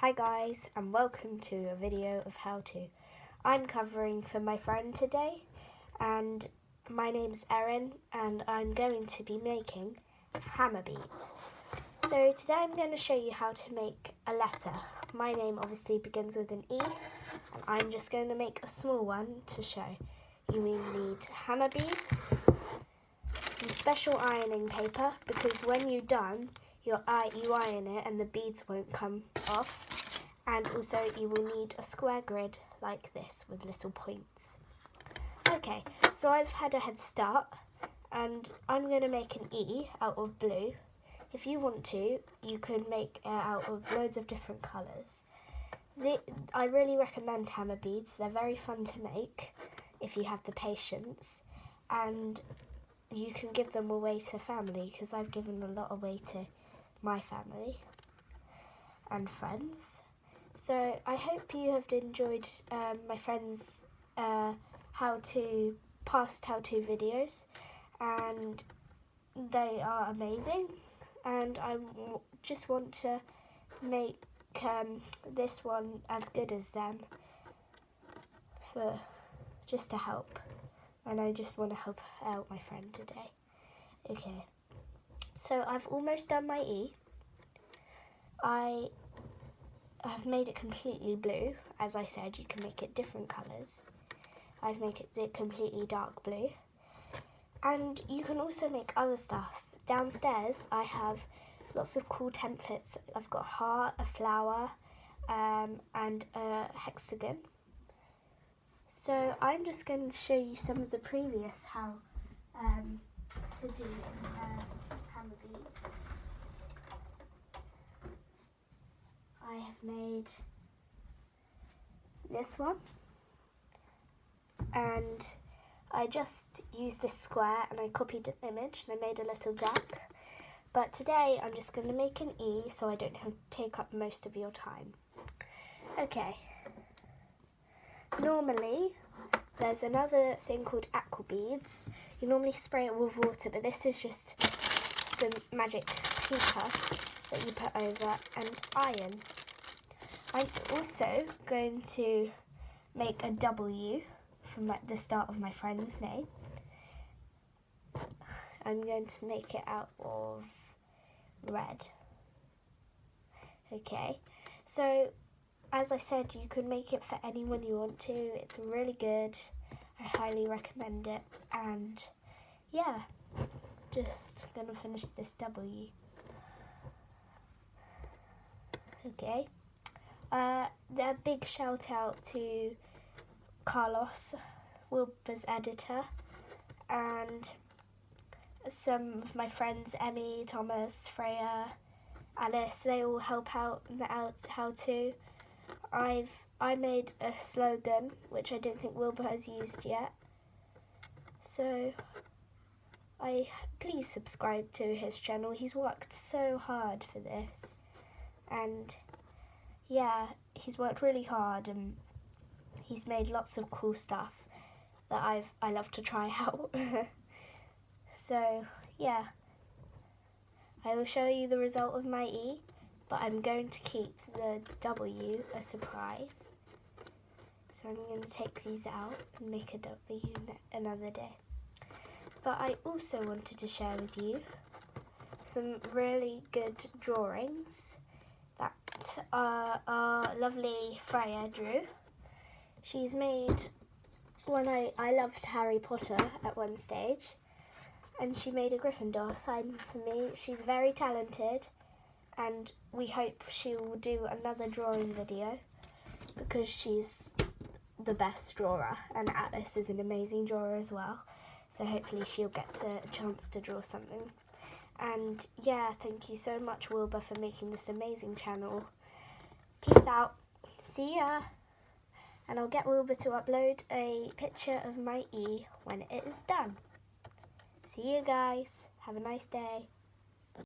Hi guys, and welcome to a video of how to. I'm covering for my friend today, and my name's Erin, and I'm going to be making HammerBeads. So today I'm going to show you how to make a letter. My name obviously begins with an E, and I'm just going to make a small one to show. You will need HammerBeads, some special ironing paper, because when you're done, you iron it and the beads won't come off. And also you will need a square grid like this with little points. Okay, so I've had a head start and I'm going to make an E out of blue. If you want to, you can make it out of loads of different colours. I really recommend HammerBeads. They're very fun to make if you have the patience, and you can give them away to family, because I've given a lot away to my family and friends. So I hope you have enjoyed my friends' past how-to videos, and they are amazing, and I just want to make this one as good as them just to help, and I just want to help out my friend today. Okay. So I've almost done my E. I have made it completely blue. As I said, you can make it different colours. I've made it completely dark blue. And you can also make other stuff. Downstairs I have lots of cool templates. I've got a heart, a flower, and a hexagon. So I'm just going to show you some of the previous how to do HammerBeads. I have made this one, and I just used this square and I copied an image and I made a little duck. But today I'm just going to make an E so I don't have to take up most of your time. Okay. Normally there's another thing called aqua beads. You normally spray it with water, but this is just some magic paper that you put over and iron. I'm also going to make a W from the start of my friend's name. I'm going to make it out of red. Okay, so as I said, you can make it for anyone you want to. It's really good. I highly recommend it. And yeah, just gonna finish this W. Okay. A big shout out to Carlos, Wilbur's editor, and some of my friends, Emmy, Thomas, Freya, Alice. They all help out in the how to. I made a slogan which I don't think Wilbur has used yet. So please subscribe to his channel. He's worked so hard for this, and yeah, he's worked really hard, and he's made lots of cool stuff that I love to try out. So yeah, I will show you the result of my E, but I'm going to keep the W a surprise. So I'm going to take these out and make a W another day. But I also wanted to share with you some really good drawings that our lovely Freya drew. She's made one. I loved Harry Potter at one stage, and she made a Gryffindor sign for me. She's very talented, and we hope she will do another drawing video because she's the best drawer, and Alice is an amazing drawer as well. So hopefully she'll get a chance to draw something. And yeah, thank you so much, Wilbur, for making this amazing channel. Peace out. See ya. And I'll get Wilbur to upload a picture of my E when it is done. See you guys. Have a nice day.